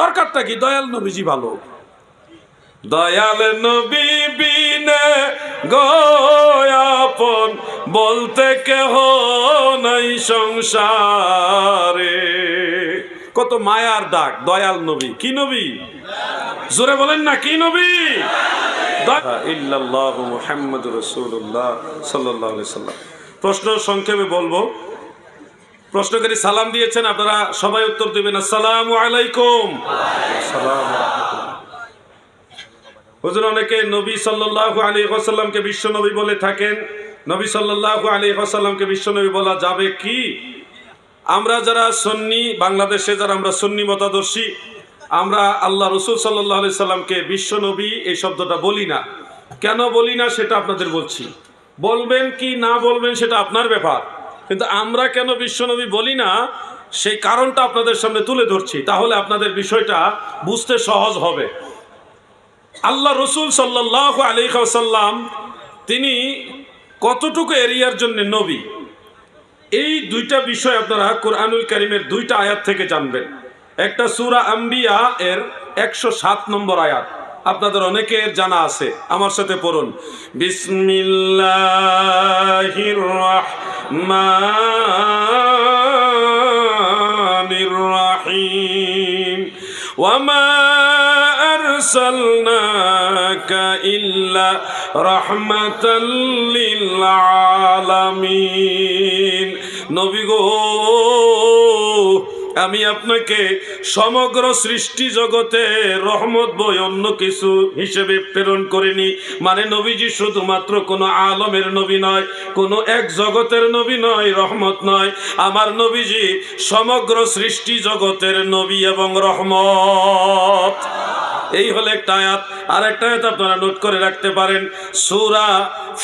দরকারটা কি? দয়াল নবীজি ভালো। দয়াল নবী বিনে গয়াপন বলতে কেহ নাই সংসারে। কত মায়ার ডাক দয়াল নবী। কি নবী? জোরে বলেন না, কি নবী? ইল্লাল্লাহু মুহাম্মাদুর রাসূলুল্লাহ সাল্লাল্লাহু আলাইহি সাল্লাম। প্রশ্ন সংক্ষেপে বলবো। প্রশ্নকারী সালাম দিয়েছেন, আপনারা সবাই উত্তর দিবেন। আসসালামু আলাইকুম। হুজুর, অনেকে নবী সাল্লাল্লাহু আলাইহি ওয়াসাল্লামকে বিশ্ব নবী বলে থাকেন। নবী সাল্লাল্লাহু আলাইহি ওয়াসাল্লামকে বিশ্ব নবী বলা যাবে কি? আমরা যারা সুন্নি, বাংলাদেশে যারা আমরা সুন্নি মতাদর্শী, আমরা আল্লাহ রসুল সাল্লাল্লাহু আলাইহি সাল্লামকে বিশ্ব নবী এই শব্দটা বলি না। কেন বলি না সেটা আপনাদের বলছি। বলবেন কি না বলবেন সেটা আপনার ব্যাপার, কিন্তু আমরা কেন বিশ্ব নবী বলি না সেই কারণটা আপনাদের সামনে তুলে ধরছি, তাহলে আপনাদের বিষয়টা বুঝতে সহজ হবে। আল্লাহ রসুল সাল্লাল্লাহু আলাইহি ওয়াসাল্লাম তিনি কতটুকু এরিয়ার জন্য নবী, এই দুইটা বিষয় আপনারা কোরআনুল কারীমের দুইটা আয়াত থেকে জানবেন। একটা সূরা আম্বিয়া এর 107 নম্বর আয়াত, আপনাদের অনেকের জানা আছে, আমার সাথে পড়ুন। বিসমিল্লাহির রাহমানির রাহিম। ওয়ামা আরসালনাকা ইল্লা রাহমাতাল লিল আলামিন। নবী গো, আমি আপনাকে সমগ্র সৃষ্টি জগতে রহমত বই অন্য কিছু হিসেবে প্রেরণ করিনি। মানে নবীজি শুধুমাত্র কোনো আলমের নবী নয়, কোনো এক জগতের নবী নয়, রহমত নয়। আমার নবীজি সমগ্র সৃষ্টি জগতের নবী এবং রহমত। এই হলো একটা আয়াত। আর একটা আয়াত আপনারা নোট করে রাখতে পারেন, সূরা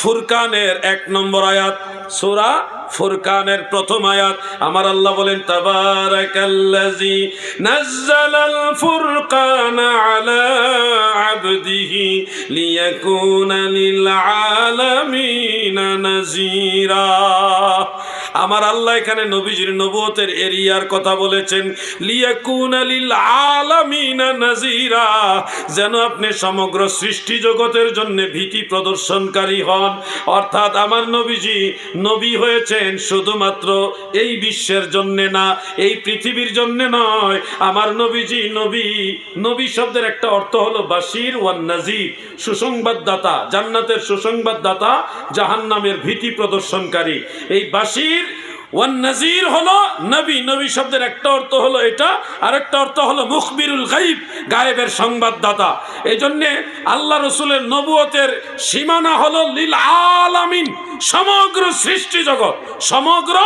ফুরকানের 1 নম্বর আয়াত। সূরা ফুরকানের প্রথম আয়াত আমার আল্লাহ বলেন, তাবারাকাল্লাযী নাযালাল ফুরকানা আলা আবদিহি লিয়াকুনা লিল আলামিনা নাযীরা। আমার আল্লাহ এখানে নবীজির নবুয়তের এরিয়ার কথা বলেছেন, লিয়াকুনা লিল আলামিনা নাযীরা, যেন আপনি সমগ্র সৃষ্টি জগতের জন্য ভীতি প্রদর্শনকারী হন। অর্থাৎ আমার নবীজি নবী হয়েছেন শুধুমাত্র এই বিশ্বের জন্য না, এই পৃথিবীর জন্য নয়। আমার নবীজি নবী, নবী শব্দের একটা অর্থ হলো বাশির ওয়ান নাজির, সুসংবাদদাতা, জান্নাতের সুসংবাদদাতা, জাহান্নামের ভীতি প্রদর্শনকারী। এই বাশির ওয়ান নাজির হলো নবী। নবী শব্দের একটা অর্থ হলো এটা, আর একটা অর্থ হলো মুখবিরুল গায়ব, গায়েবের সংবাদদাতা। এই জন্যে আল্লাহ রসুলের নবুয়তের সীমানা হলো লিল আলামিন, সমগ্র সৃষ্টি জগৎ, সমগ্র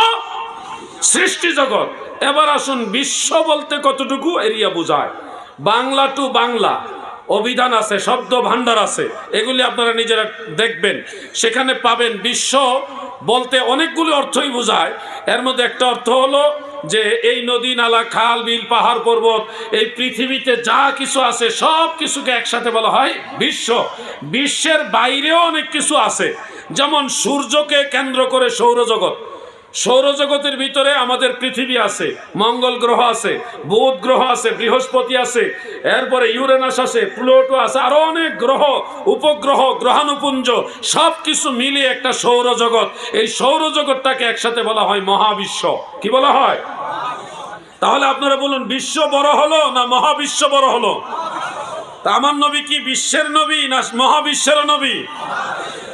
সৃষ্টি জগৎ। এবার আসুন, বিশ্ব বলতে কতটুকু এরিয়া বোঝায়? বাংলা টু বাংলা অভিধান আছে, শব্দ ভান্ডার আছে, এগুলি আপনারা নিজেরা দেখবেন, সেখানে পাবেন বিশ্ব বলতে অনেকগুলি অর্থই বোঝায়। এর মধ্যে একটা অর্থ হলো যে এই নদী নালা খাল বিল পাহাড় পর্বত, এই পৃথিবীতে যা কিছু আছে সব কিছুকে একসাথে বলা হয় বিশ্ব। বিশ্বের বাইরেও অনেক কিছু আছে, যেমন সূর্যকে কেন্দ্র করে সৌরজগৎ, সৌরজগতের ভিতরে আমাদের পৃথিবী আছে, মঙ্গল গ্রহ আছে, বুধ গ্রহ আছে, বৃহস্পতি আছে, এরপরে ইউরেনাস আছে, প্লুটো আছে, আরো অনেক গ্রহ, উপগ্রহ, গ্রহাণুপুঞ্জ, সব কিছু মিলিয়ে একটা সৌরজগৎ। এই সৌরজগৎটাকে একসাথে বলা হয় মহাবিশ্ব। কি বলা হয়? তাহলে আপনারা বলুন, বিশ্ব বড় হলো না মহাবিশ্ব বড় হলো? তা আমার নবী কি বিশ্বের নবী না মহাবিশ্বের নবী?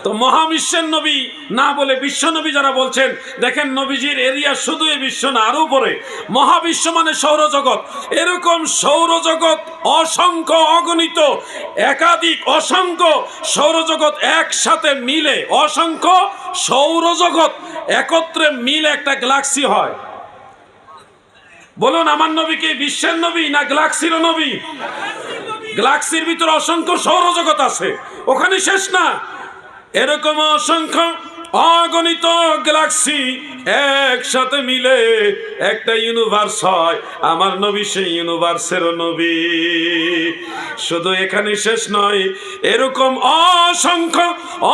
তো মহাবিশ্বের নবী না বলে বিশ্ব নবী যারা বলছেন, দেখেন নবীজির এরিয়া শুধু এই বিশ্ব না, আরো উপরে মহাবিশ্ব মানে সৌরজগৎ। এরকম সৌরজগৎ অসংখ্য, অগণিত, একাধিক, অসংখ্য সৌরজগৎ একসাথে মিলে, অসংখ্য সৌরজগৎ একত্রে মিলে একটা গ্যালাক্সি হয়। বলুন, আমার নবী কি বিশ্বের নবী না গ্যালাক্সির নবী? গ্যালাক্সির ভিতরে অসংখ্য সৌরজগৎ আছে, ওখানে শেষ না। এরকম অসংখ্য অগণিত গ্যালাক্সি একসাথে মিলে একটা ইউনিভার্স হয়, আমার নবী সেই ইউনিভার্সেরও নবী। শুধু এখানে শেষ নয়, এরকম অসংখ্য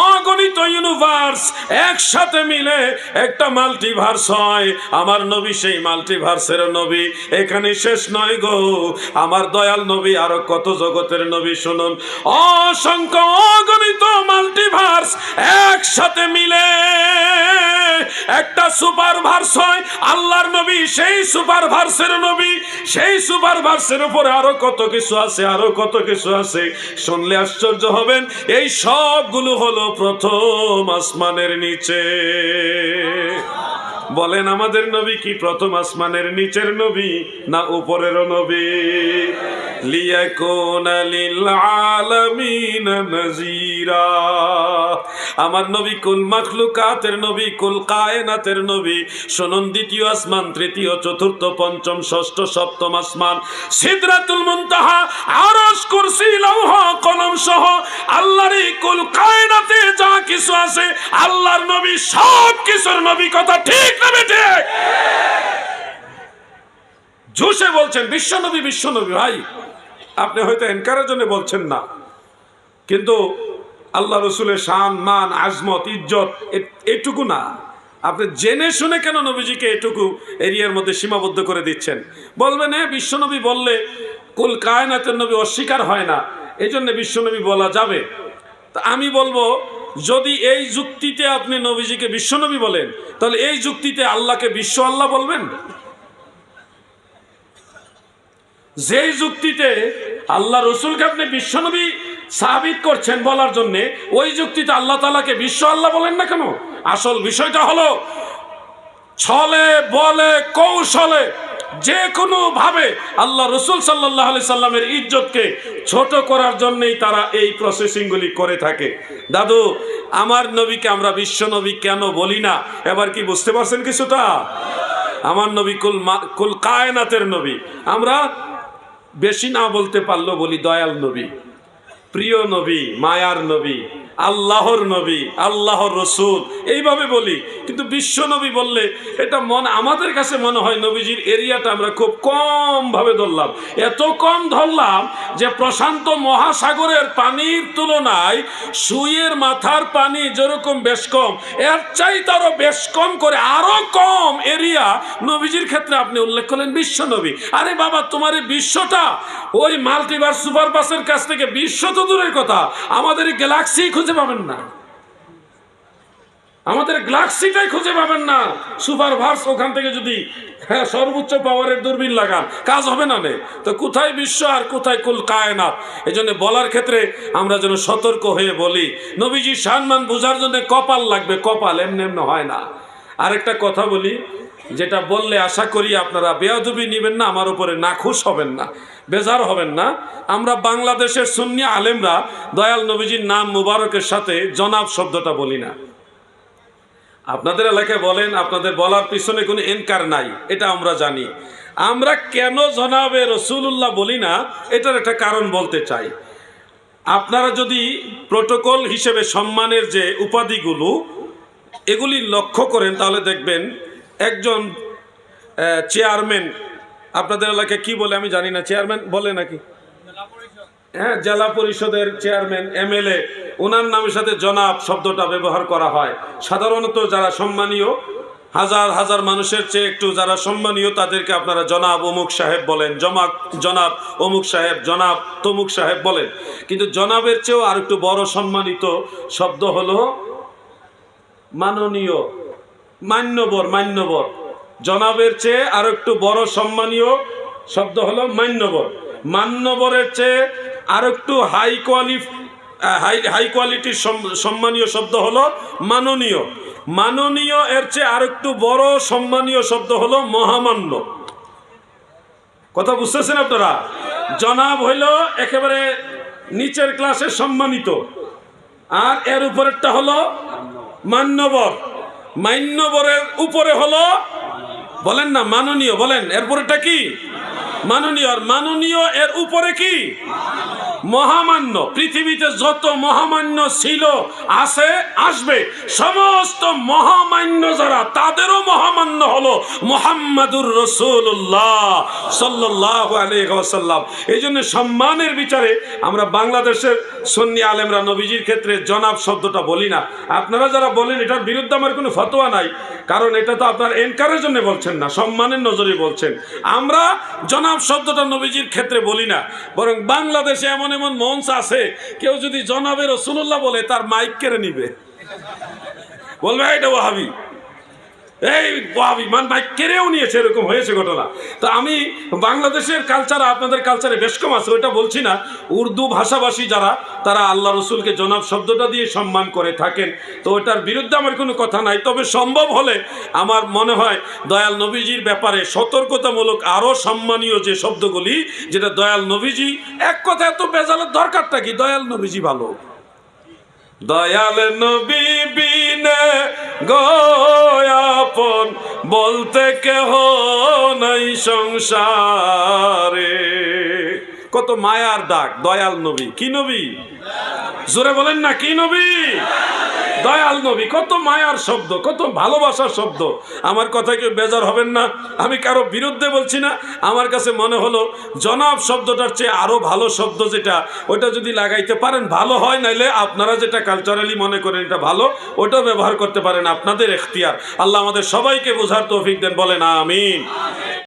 অগণিত ইউনিভার্স একসাথে মিলে একটা মাল্টিভার্স হয়, আমার নবী সেই মাল্টিভার্সেরও নবী। এখানে শেষ নয় গো, আমার দয়াল নবী আরো কত জগতের নবী শুনুন। অসংখ্য অগণিত মাল্টিভার্স একসাথে মিলে একটা সুপারভার্স হয়, আল্লাহর নবী সেই সুপারভার্সের নবী। সেই সুপারভার্সের উপরে আরো কত কিছু আছে, আরো কত কিছু আছে, শুনলে আশ্চর্য হবেন। এই সবগুলো হলো প্রথম আসমানের নিচে। বলেন আমাদের নবী কি প্রথম আসমানের নিচের নবী না উপরেরও নবী? লিয়াকুনা লিল আলামিন নাযীরা। আমার নবী কুল মাখলুকাতের নবী, কুল কায়নাতের নবী। শুনুন, দ্বিতীয় আসমান, তৃতীয়, চতুর্থ, পঞ্চম, ষষ্ঠ, সপ্তম আসমান, সিদরাতুল মুনতাহা, আরশ, কুরসি, লৌহ কলম সহ আল্লাহর এই কুল কায়নাতে যা কিছু আছে, আল্লাহর নবী সব কিছুর নবী। কথা ঠিক না বেঠে? জোশে বলছেন বিশ্বনবী, বিশ্বনবী। ভাই, আপনি হয়তো এনকারের জন্য বলছেন না, কিন্তু আল্লাহ রসুলের শান, মান, আজমত, ইজ্জত এটুকু না। আপনি জেনে শুনে কেন নবীজিকে এটুকু এরিয়ার মধ্যে সীমাবদ্ধ করে দিচ্ছেন? বলবেন হ্যাঁ, বিশ্বনবী বললে কুল কায়নাতের নবী অস্বীকার হয় না, এই জন্য বিশ্বনবী বলা যাবে। তা আমি বলবো, যদি এই যুক্তিতে আপনি নবীজিকে বিশ্বনবী বলেন, তাহলে এই যুক্তিতে আল্লাহকে বিশ্ব আল্লাহ বলবেন? যে যুক্তিতে আল্লাহ রসুলকে আপনি বিশ্বনবী সাবিত করছেন বলার জন্য, ওই যুক্তিতে আল্লাহ তাআলাকে বিশ্ব আল্লাহ বলেন না কেন? আসল বিষয়টা হলো, ছলে বলে কৌশলে যে কোনো ভাবে আল্লাহ রসুল সাল্লাল্লাহু আলাইহি সাল্লামের ইজ্জতকে ছোট করার জন্যই তারা এই প্রসেসিংগুলি করে থাকে। দাদু, আমার নবীকে আমরা বিশ্ব নবী কেন বলি না? এবার কি বুঝতে পারছেন কিছুটা? আমার নবী কুল কায়নাতের নবী। আমরা বেশি না বলতে পারলো বলি দয়াল নবী, প্রিয় নবী, মায়ার নবী, আল্লাহর নবী, আল্লাহর রসুল, এইভাবে বলি। কিন্তু বিশ্ব নবী বললে এটা আমাদের কাছে মনে হয় নবীজির এরিয়াটা আমরা খুব কম ভাবে ধরলাম। এত কম ধরলাম যে প্রশান্ত মহাসাগরের পানির তুলনায় সুইয়ের মাথার পানি যেরকম বেশ কম, এর চাইতে আরো বেশ কম করে আরো কম এরিয়া নবীজির ক্ষেত্রে আপনি উল্লেখ করলেন বিশ্ব নবী। আরে বাবা, তোমার এই বিশ্বটা ওই মাল্টিভার্স সুপারভার্সের কাছ থেকে বিশ্ব তো দূরের কথা, আমাদের গ্যালাক্সি খুঁজে পাবেন না, আমাদের গ্যালাক্সিটাই খুঁজে পাবেন না। সুপারভার্স ওখান থেকে যদি সর্বোচ্চ পাওয়ারের দূরবীন লাগান, কাজ হবে না। তো কোথায় বিশ্ব আর কোথায় কুল কায়নাত? এই জন্য বলার ক্ষেত্রে আমরা যেন সতর্ক হয়ে বলি। নবীজির সম্মান বোঝার জন্য কপাল লাগবে, কপাল এমনি এমনি হয় না। আরেকটা কথা বলি, যেটা বললে আশা করি আপনারা বেয়াদবি নেবেন না, আমার উপরে নাখুশ হবেন না, বেজার হবেন না। আমরা বাংলাদেশের সুন্নি আলেমরা দয়াল নবীজির নাম মুবারকের সাথে জনাব শব্দটা বলি না। আপনাদের এলাকায় বলেন, আপনাদের বলার পিছনে কোনো এনকার নাই, এটা আমরা জানি। আমরা কেন জনাবে রসুল্লাহ বলি না, এটার একটা কারণ বলতে চাই। আপনারা যদি প্রোটোকল হিসেবে সম্মানের যে উপাধিগুলো এগুলি লক্ষ্য করেন, তাহলে দেখবেন একজন চেয়ারম্যান, আপনাদের এলাকায় কি বলে আমি জানি না, চেয়ারম্যান বলে নাকি? হ্যাঁ, জেলা পরিষদের চেয়ারম্যান, এমএলএ, ওনার নামের সাথে জনাব শব্দটা ব্যবহার করা হয়। সাধারণত যারা সম্মানীয়, হাজার হাজার মানুষের চেয়ে একটু যারা সম্মানীয়, তাদেরকে আপনারা জনাব অমুক সাহেব বলেন, জনাব অমুক সাহেব, জনাব তমুক সাহেব বলেন। কিন্তু জনাবের চেয়েও আর একটু বড় সম্মানিত শব্দ হলো মাননীয়, মান্যবর। মান্যবর জনাবের চেয়ে আর একটু বড় সম্মানীয় শব্দ হলো মান্যবর। মান্যবরের চেয়ে আর একটু হাই কোয়ালিটির সম্মানীয় শব্দ হলো মাননীয়। মাননীয় এর চেয়ে আর একটু বড় সম্মানীয় শব্দ হলো মহামান্য। কথা বুঝতেছেন আপনারা? জনাব হইল একেবারে নিচের ক্লাসের সম্মানিত, আর এর উপরেরটা হলো মান্যবর। মান্যবরের উপরে হলো, বলেন না মাননীয়, বলেন এরপরেটা কি? মাননীয়। আর মাননীয় এর উপরে কি মহামান্য। পৃথিবীতে যত মহামান্য ছিল, আছে, আসবে, সমস্ত মহামান্য যারা, তাদেরও মহামান্য হলো মুহাম্মাদুর রাসূলুল্লাহ সাল্লাল্লাহু আলাইহি ওয়াসাল্লাম। এই জন্য সম্মানের বিচারে আমরা বাংলাদেশের সুন্নি আলেমরা নবীজির ক্ষেত্রে জনাব শব্দটা বলি না। আপনারা যারা বলেন এটার বিরুদ্ধে আমার কোনো ফতোয়া নাই, কারণ এটা তো আপনার এনকারের জন্য বলছেন না, সম্মানের নজরে বলছেন। আমরা জনাব শব্দটা নবীজির ক্ষেত্রে বলি না, বরং বাংলাদেশে এমন এমন মঞ্চ আছে, কেউ যদি জনাবে রাসূলুল্লাহ বলে তার মাইক কেড়ে নিবে, বলবে এটা ওয়াহাবি, এই ওয়াহাবি, মাইক কেড়েও নিয়েছে, এরকম হয়েছে ঘটনা। তো আমি বাংলাদেশের কালচার আপনাদের কালচারে বেশ কম আছে, ওইটা বলছি না। উর্দু ভাষাভাষী যারা, তারা আল্লাহ রসুলকে জনাব শব্দটা দিয়ে সম্মান করে থাকেন, তো ওটার বিরুদ্ধে আমার কোনো কথা নাই। তবে সম্ভব হলে আমার মনে হয় দয়াল নবীজির ব্যাপারে সতর্কতামূলক আরও সম্মানীয় যে শব্দগুলি, যেটা দয়াল নবীজি, এক কথা এত বেজালের দরকারটা কি, দয়াল নবীজি ভালো। দয়াল নবী বিনে গয়াপন বলতে কেহ নাই সংসারে। কত মায়ার ডাক দয়াল নবী। কি নবী? জোরে বলেন না, কি নবী? দয়াল নবী। কত মায়ার শব্দ, কত ভালোবাসার শব্দ। আমার কথা কেউ বেজার হবেন না, আমি কারো বিরুদ্ধে বলছি না। আমার কাছে মনে হলো জনাব শব্দটার চেয়ে আরো ভালো শব্দ যেটা, ওটা যদি লাগাইতে পারেন ভালো হয়, নাইলে আপনারা যেটা কালচারালি মনে করেন এটা ভালো, ওটা ব্যবহার করতে পারেন, আপনাদের এখতিয়ার। আল্লাহ আমাদের সবাইকে বোঝার তৌফিক দেন, বলেন আমিন।